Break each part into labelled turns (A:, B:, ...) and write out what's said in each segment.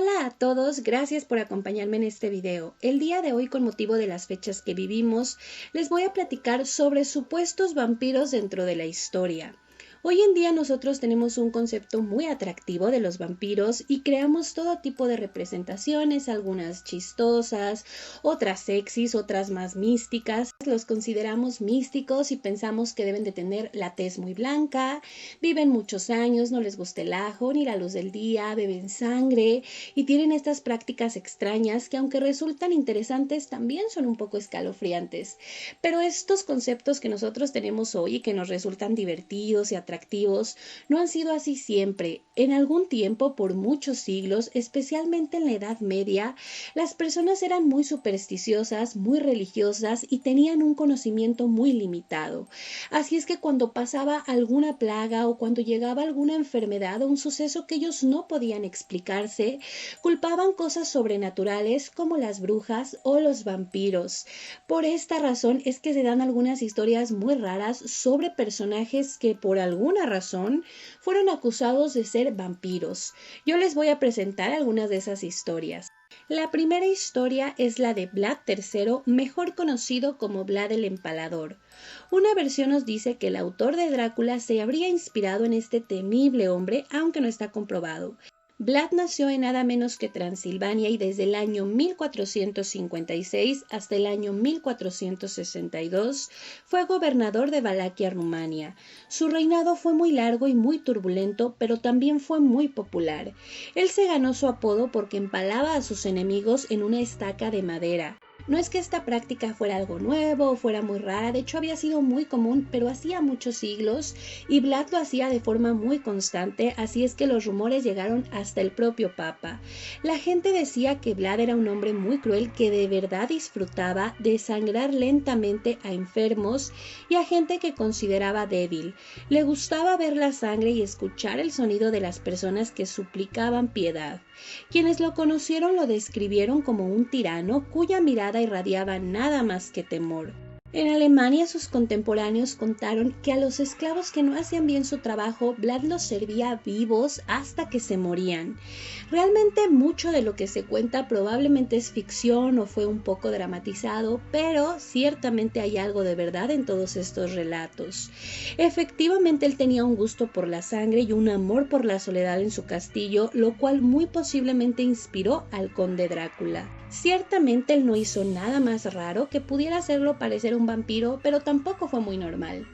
A: Hola a todos, gracias por acompañarme en este video. El día de hoy, con motivo de las fechas que vivimos, les voy a platicar sobre supuestos vampiros dentro de la historia. Hoy en día nosotros tenemos un concepto muy atractivo de los vampiros y creamos todo tipo de representaciones, algunas chistosas, otras sexys, otras más místicas. Los consideramos místicos y pensamos que deben de tener la tez muy blanca, viven muchos años, no les gusta el ajo ni la luz del día, beben sangre y tienen estas prácticas extrañas que, aunque resultan interesantes, también son un poco escalofriantes. Pero estos conceptos que nosotros tenemos hoy y que nos resultan divertidos y atractivos no han sido así siempre. En algún tiempo, por muchos siglos, especialmente en la Edad Media, las personas eran muy supersticiosas, muy religiosas y tenían un conocimiento muy limitado. Así es que cuando pasaba alguna plaga o cuando llegaba alguna enfermedad o un suceso que ellos no podían explicarse, culpaban cosas sobrenaturales como las brujas o los vampiros. Por esta razón es que se dan algunas historias muy raras sobre personajes que por alguna razón fueron acusados de ser vampiros. Yo les voy a presentar algunas de esas historias. La primera historia es la de Vlad III, mejor conocido como Vlad el Empalador. Una versión nos dice que el autor de Drácula se habría inspirado en este temible hombre, aunque no está comprobado. Vlad nació en nada menos que Transilvania y desde el año 1456 hasta el año 1462 fue gobernador de Valaquia, Rumania. Su reinado fue muy largo y muy turbulento, pero también fue muy popular. Él se ganó su apodo porque empalaba a sus enemigos en una estaca de madera. No es que esta práctica fuera algo nuevo o fuera muy rara, de hecho había sido muy común, pero hacía muchos siglos y Vlad lo hacía de forma muy constante, así es que los rumores llegaron hasta el propio Papa. La gente decía que Vlad era un hombre muy cruel que de verdad disfrutaba de sangrar lentamente a enfermos y a gente que consideraba débil. Le gustaba ver la sangre y escuchar el sonido de las personas que suplicaban piedad. Quienes lo conocieron lo describieron como un tirano cuya mirada irradiaba nada más que temor. En Alemania sus contemporáneos contaron que a los esclavos que no hacían bien su trabajo, Vlad los servía vivos hasta que se morían. Realmente mucho de lo que se cuenta probablemente es ficción o fue un poco dramatizado, pero ciertamente hay algo de verdad en todos estos relatos. Efectivamente él tenía un gusto por la sangre y un amor por la soledad en su castillo, lo cual muy posiblemente inspiró al conde Drácula. Ciertamente él no hizo nada más raro que pudiera hacerlo parecer un vampiro, pero tampoco fue muy normal.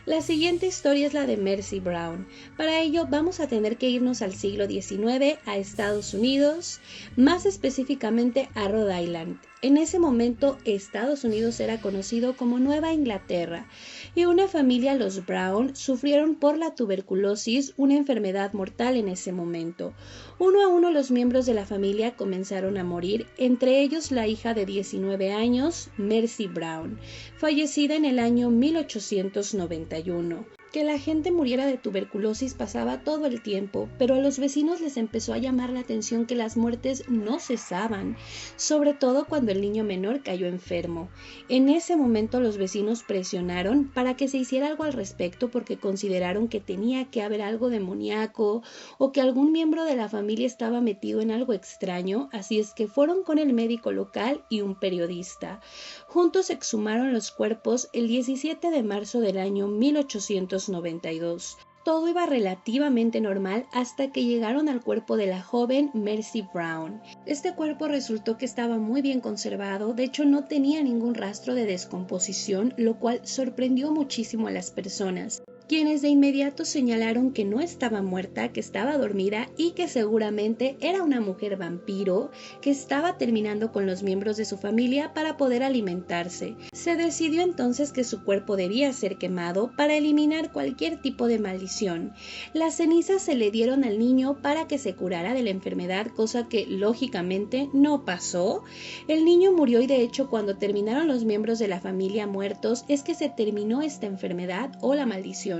A: La siguiente historia es la de Mercy Brown. Para ello vamos a tener que irnos al siglo XIX, a Estados Unidos, más específicamente a Rhode Island. En ese momento Estados Unidos era conocido como Nueva Inglaterra y una familia, los Brown, sufrieron por la tuberculosis, una enfermedad mortal en ese momento. Uno a uno los miembros de la familia comenzaron a morir, entre ellos la hija de 19 años, Mercy Brown, fallecida en el año 1891. Que la gente muriera de tuberculosis pasaba todo el tiempo, pero a los vecinos les empezó a llamar la atención que las muertes no cesaban, sobre todo cuando el niño menor cayó enfermo. En ese momento los vecinos presionaron para que se hiciera algo al respecto porque consideraron que tenía que haber algo demoníaco o que algún miembro de la familia estaba metido en algo extraño, así es que fueron con el médico local y un periodista. Juntos exhumaron los cuerpos el 17 de marzo del año 1892. Todo iba relativamente normal hasta que llegaron al cuerpo de la joven Mercy Brown. Este cuerpo resultó que estaba muy bien conservado, de hecho no tenía ningún rastro de descomposición, lo cual sorprendió muchísimo a las personas, quienes de inmediato señalaron que no estaba muerta, que estaba dormida y que seguramente era una mujer vampiro que estaba terminando con los miembros de su familia para poder alimentarse. Se decidió entonces que su cuerpo debía ser quemado para eliminar cualquier tipo de maldición. Las cenizas se le dieron al niño para que se curara de la enfermedad, cosa que lógicamente no pasó. El niño murió y de hecho cuando terminaron los miembros de la familia muertos es que se terminó esta enfermedad o la maldición.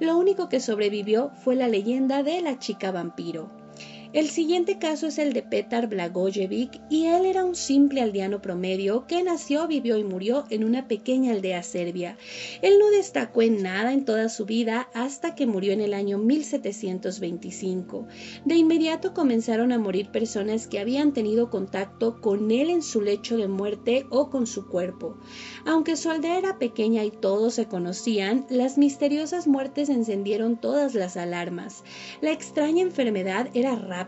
A: Lo único que sobrevivió fue la leyenda de la chica vampiro. El siguiente caso es el de Petar Blagojevich y él era un simple aldeano promedio que nació, vivió y murió en una pequeña aldea serbia. Él no destacó en nada en toda su vida hasta que murió en el año 1725. De inmediato comenzaron a morir personas que habían tenido contacto con él en su lecho de muerte o con su cuerpo. Aunque su aldea era pequeña y todos se conocían, las misteriosas muertes encendieron todas las alarmas. La extraña enfermedad era rápida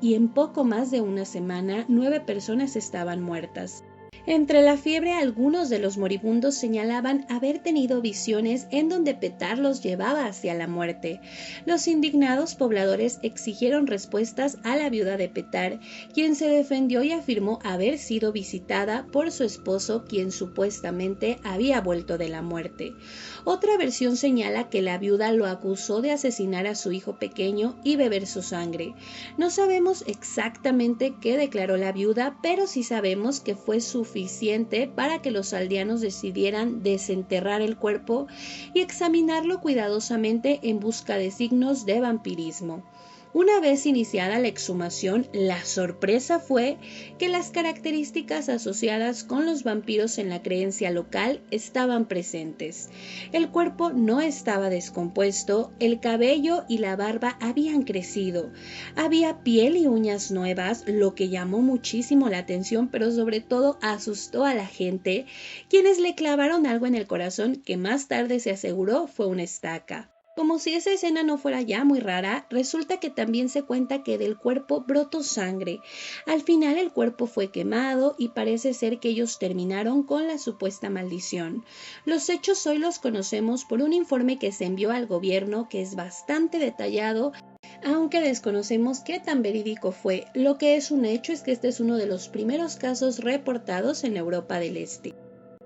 A: y en poco más de una semana 9 personas estaban muertas. Entre la fiebre, algunos de los moribundos señalaban haber tenido visiones en donde Petar los llevaba hacia la muerte. Los indignados pobladores exigieron respuestas a la viuda de Petar, quien se defendió y afirmó haber sido visitada por su esposo, quien supuestamente había vuelto de la muerte. Otra versión señala que la viuda lo acusó de asesinar a su hijo pequeño y beber su sangre. No sabemos exactamente qué declaró la viuda, pero sí sabemos que fue suficiente para que los aldeanos decidieran desenterrar el cuerpo y examinarlo cuidadosamente en busca de signos de vampirismo. Una vez iniciada la exhumación, la sorpresa fue que las características asociadas con los vampiros en la creencia local estaban presentes. El cuerpo no estaba descompuesto, el cabello y la barba habían crecido. Había piel y uñas nuevas, lo que llamó muchísimo la atención, pero sobre todo asustó a la gente, quienes le clavaron algo en el corazón que más tarde se aseguró fue una estaca. Como si esa escena no fuera ya muy rara, resulta que también se cuenta que del cuerpo brotó sangre. Al final el cuerpo fue quemado y parece ser que ellos terminaron con la supuesta maldición. Los hechos hoy los conocemos por un informe que se envió al gobierno que es bastante detallado, aunque desconocemos qué tan verídico fue. Lo que es un hecho es que este es uno de los primeros casos reportados en Europa del Este.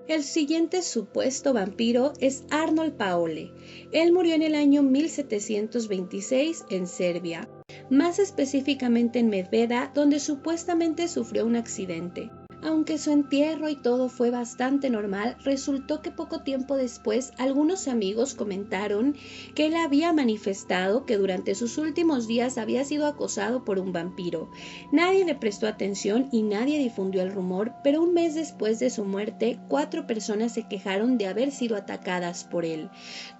A: El siguiente supuesto vampiro es Arnold Paole. Él murió en el año 1726 en Serbia, más específicamente en Medveda, donde supuestamente sufrió un accidente. Aunque su entierro y todo fue bastante normal, resultó que poco tiempo después algunos amigos comentaron que él había manifestado que durante sus últimos días había sido acosado por un vampiro. Nadie le prestó atención y nadie difundió el rumor, pero un mes después de su muerte, 4 personas se quejaron de haber sido atacadas por él.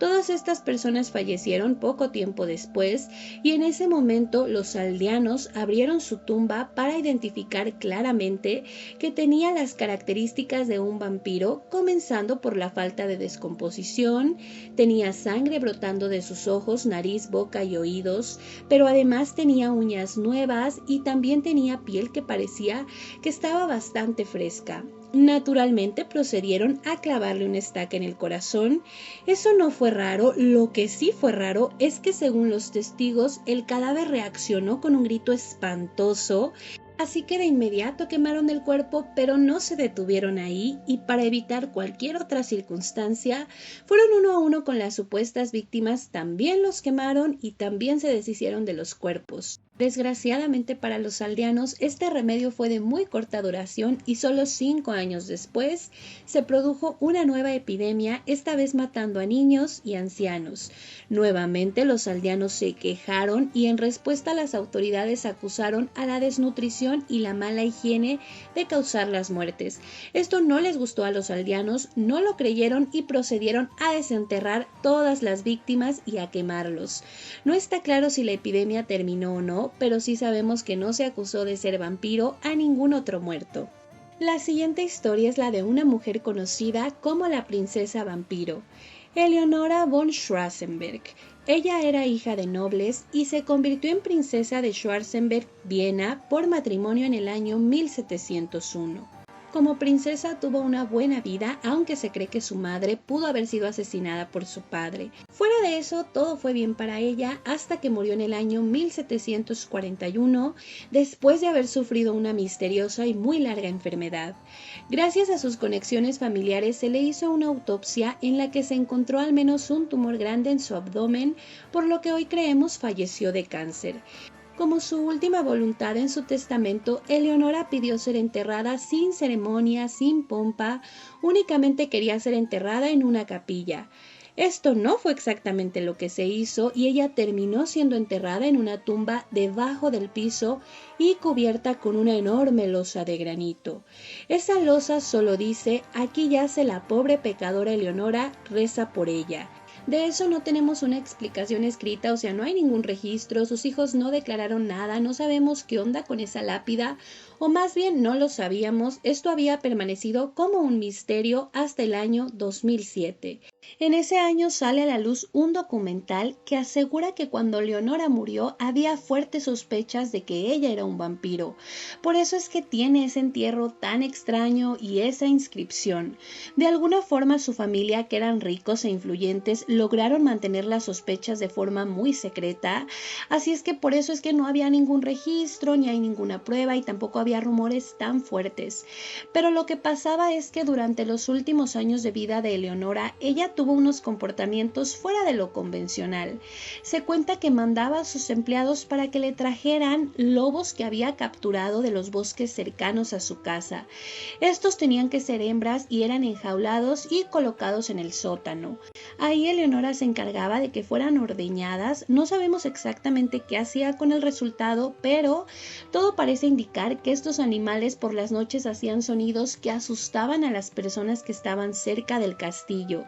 A: Todas estas personas fallecieron poco tiempo después y en ese momento los aldeanos abrieron su tumba para identificar claramente que tenía las características de un vampiro, comenzando por la falta de descomposición, tenía sangre brotando de sus ojos, nariz, boca y oídos, pero además tenía uñas nuevas y también tenía piel que parecía que estaba bastante fresca. Naturalmente procedieron a clavarle una estaca en el corazón. Eso no fue raro, lo que sí fue raro es que según los testigos el cadáver reaccionó con un grito espantoso. Así que de inmediato quemaron el cuerpo, pero no se detuvieron ahí y para evitar cualquier otra circunstancia, fueron uno a uno con las supuestas víctimas, también los quemaron y también se deshicieron de los cuerpos. Desgraciadamente para los aldeanos, este remedio fue de muy corta duración y solo 5 años después se produjo una nueva epidemia, esta vez matando a niños y ancianos. Nuevamente los aldeanos se quejaron y en respuesta las autoridades acusaron a la desnutrición y la mala higiene de causar las muertes. Esto no les gustó a los aldeanos, no lo creyeron y procedieron a desenterrar todas las víctimas y a quemarlos. No está claro si la epidemia terminó o no, pero sí sabemos que no se acusó de ser vampiro a ningún otro muerto. La siguiente historia es la de una mujer conocida como la princesa vampiro, Eleonora von Schwarzenberg. Ella era hija de nobles y se convirtió en princesa de Schwarzenberg, Viena, por matrimonio en el año 1701. Como princesa tuvo una buena vida, aunque se cree que su madre pudo haber sido asesinada por su padre. Fuera de eso, todo fue bien para ella hasta que murió en el año 1741, después de haber sufrido una misteriosa y muy larga enfermedad. Gracias a sus conexiones familiares se le hizo una autopsia en la que se encontró al menos un tumor grande en su abdomen, por lo que hoy creemos falleció de cáncer. Como su última voluntad en su testamento, Eleonora pidió ser enterrada sin ceremonia, sin pompa, únicamente quería ser enterrada en una capilla. Esto no fue exactamente lo que se hizo y ella terminó siendo enterrada en una tumba debajo del piso y cubierta con una enorme losa de granito. Esa losa solo dice: aquí yace la pobre pecadora Eleonora, reza por ella. De eso no tenemos una explicación escrita, o sea, no hay ningún registro, sus hijos no declararon nada, no sabemos qué onda con esa lápida, o más bien no lo sabíamos, esto había permanecido como un misterio hasta el año 2007. En ese año sale a la luz un documental que asegura que cuando Leonora murió había fuertes sospechas de que ella era un vampiro. Por eso es que tiene ese entierro tan extraño y esa inscripción. De alguna forma su familia, que eran ricos e influyentes, lograron mantener las sospechas de forma muy secreta, así es que por eso es que no había ningún registro, ni hay ninguna prueba y tampoco había rumores tan fuertes. Pero lo que pasaba es que durante los últimos años de vida de Eleonora, ella tuvo unos comportamientos fuera de lo convencional. Se cuenta que mandaba a sus empleados para que le trajeran lobos que había capturado de los bosques cercanos a su casa. Estos tenían que ser hembras y eran enjaulados y colocados en el sótano. Ahí Eleonora se encargaba de que fueran ordeñadas. No sabemos exactamente qué hacía con el resultado, pero todo parece indicar que estos animales por las noches hacían sonidos que asustaban a las personas que estaban cerca del castillo.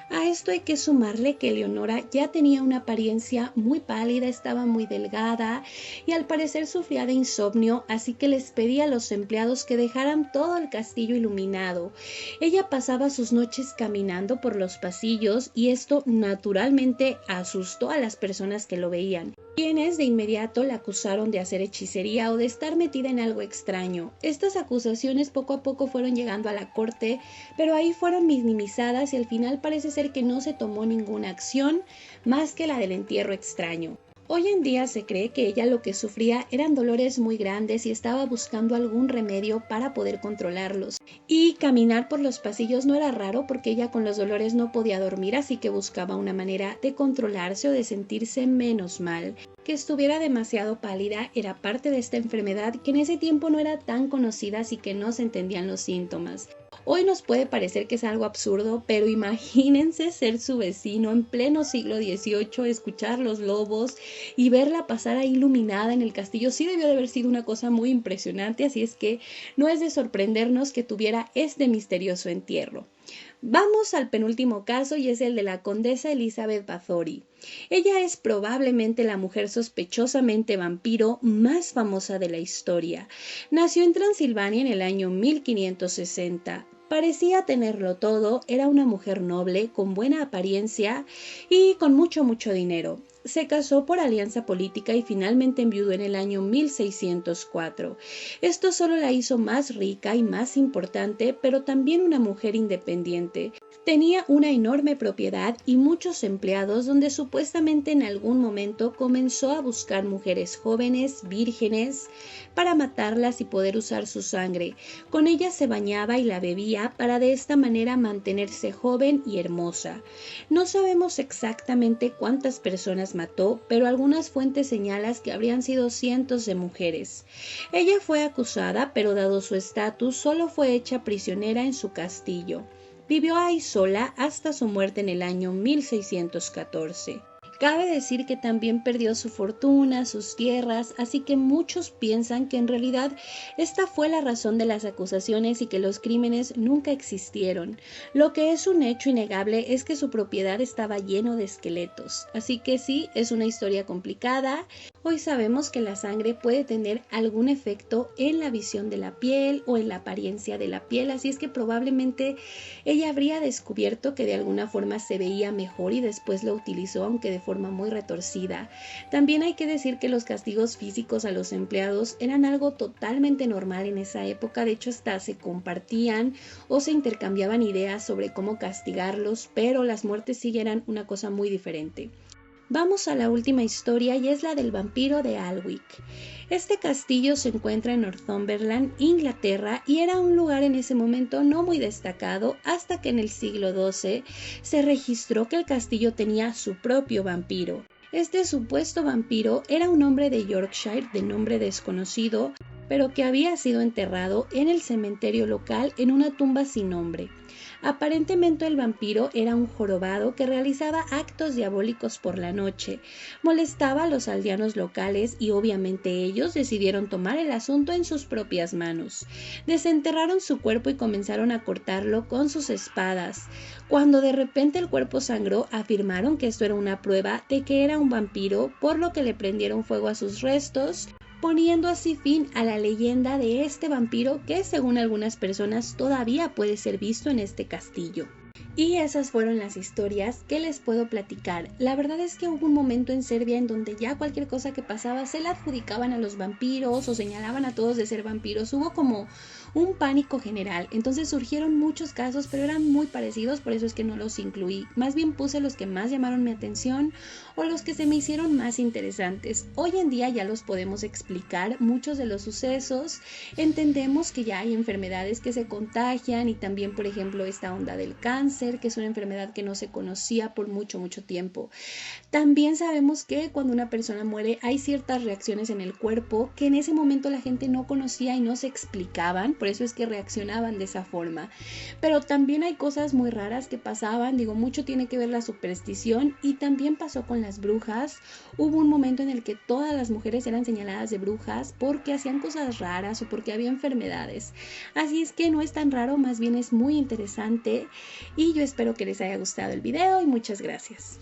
A: A esto hay que sumarle que Eleonora ya tenía una apariencia muy pálida, estaba muy delgada y al parecer sufría de insomnio, así que les pedía a los empleados que dejaran todo el castillo iluminado. Ella pasaba sus noches caminando por los pasillos y esto naturalmente asustó a las personas que lo veían, quienes de inmediato la acusaron de hacer hechicería o de estar metida en algo extraño. Estas acusaciones poco a poco fueron llegando a la corte, pero ahí fueron minimizadas y al final parece ser que no se tomó ninguna acción más que la del entierro extraño. Hoy en día se cree que ella lo que sufría eran dolores muy grandes y estaba buscando algún remedio para poder controlarlos. Y caminar por los pasillos no era raro porque ella con los dolores no podía dormir, así que buscaba una manera de controlarse o de sentirse menos mal. Que estuviera demasiado pálida era parte de esta enfermedad que en ese tiempo no era tan conocida, así que no se entendían los síntomas. Hoy nos puede parecer que es algo absurdo, pero imagínense ser su vecino en pleno siglo XVIII, escuchar los lobos y verla pasar ahí iluminada en el castillo. Sí debió de haber sido una cosa muy impresionante, así es que no es de sorprendernos que tuviera este misterioso entierro. Vamos al penúltimo caso y es el de la condesa Elizabeth Bathory. Ella es probablemente la mujer sospechosamente vampiro más famosa de la historia. Nació en Transilvania en el año 1560. Parecía tenerlo todo, era una mujer noble, con buena apariencia y con mucho dinero. Se casó por alianza política y finalmente enviudó en el año 1604. Esto solo la hizo más rica y más importante, pero también una mujer independiente. Tenía una enorme propiedad y muchos empleados donde supuestamente en algún momento comenzó a buscar mujeres jóvenes, vírgenes, para matarlas y poder usar su sangre. Con ella se bañaba y la bebía para de esta manera mantenerse joven y hermosa. No sabemos exactamente cuántas personas mató, pero algunas fuentes señalan que habrían sido cientos de mujeres. Ella fue acusada, pero dado su estatus, solo fue hecha prisionera en su castillo. Vivió ahí sola hasta su muerte en el año 1614. Cabe decir que también perdió su fortuna, sus tierras, así que muchos piensan que en realidad esta fue la razón de las acusaciones y que los crímenes nunca existieron. Lo que es un hecho innegable es que su propiedad estaba lleno de esqueletos, así que sí, es una historia complicada. Hoy sabemos que la sangre puede tener algún efecto en la visión de la piel o en la apariencia de la piel, así es que probablemente ella habría descubierto que de alguna forma se veía mejor y después lo utilizó, aunque de forma muy retorcida. También hay que decir que los castigos físicos a los empleados eran algo totalmente normal en esa época, de hecho hasta se compartían o se intercambiaban ideas sobre cómo castigarlos, pero las muertes sí eran una cosa muy diferente. Vamos a la última historia y es la del vampiro de Alnwick. Este castillo se encuentra en Northumberland, Inglaterra, y era un lugar en ese momento no muy destacado hasta que en el siglo XII se registró que el castillo tenía su propio vampiro. Este supuesto vampiro era un hombre de Yorkshire de nombre desconocido, pero que había sido enterrado en el cementerio local en una tumba sin nombre. Aparentemente el vampiro era un jorobado que realizaba actos diabólicos por la noche, molestaba a los aldeanos locales y obviamente ellos decidieron tomar el asunto en sus propias manos. Desenterraron su cuerpo y comenzaron a cortarlo con sus espadas. Cuando de repente el cuerpo sangró, afirmaron que esto era una prueba de que era un vampiro, por lo que le prendieron fuego a sus restos, poniendo así fin a la leyenda de este vampiro que, según algunas personas, todavía puede ser visto en este castillo. Y esas fueron las historias que les puedo platicar. La verdad es que hubo un momento en Serbia en donde ya cualquier cosa que pasaba se la adjudicaban a los vampiros o señalaban a todos de ser vampiros. Hubo como un pánico general. Entonces surgieron muchos casos, pero eran muy parecidos, por eso es que no los incluí. Más bien puse los que más llamaron mi atención o los que se me hicieron más interesantes. Hoy en día ya los podemos explicar, muchos de los sucesos. Entendemos que ya hay enfermedades que se contagian y también, por ejemplo, esta onda del cáncer, que es una enfermedad que no se conocía por mucho tiempo. También sabemos que cuando una persona muere hay ciertas reacciones en el cuerpo que en ese momento la gente no conocía y no se explicaban, por eso es que reaccionaban de esa forma. Pero también hay cosas muy raras que pasaban, mucho tiene que ver la superstición y también pasó con las brujas. Hubo un momento en el que todas las mujeres eran señaladas de brujas porque hacían cosas raras o porque había enfermedades. Así es que no es tan raro, más bien es muy interesante y yo espero que les haya gustado el video y muchas gracias.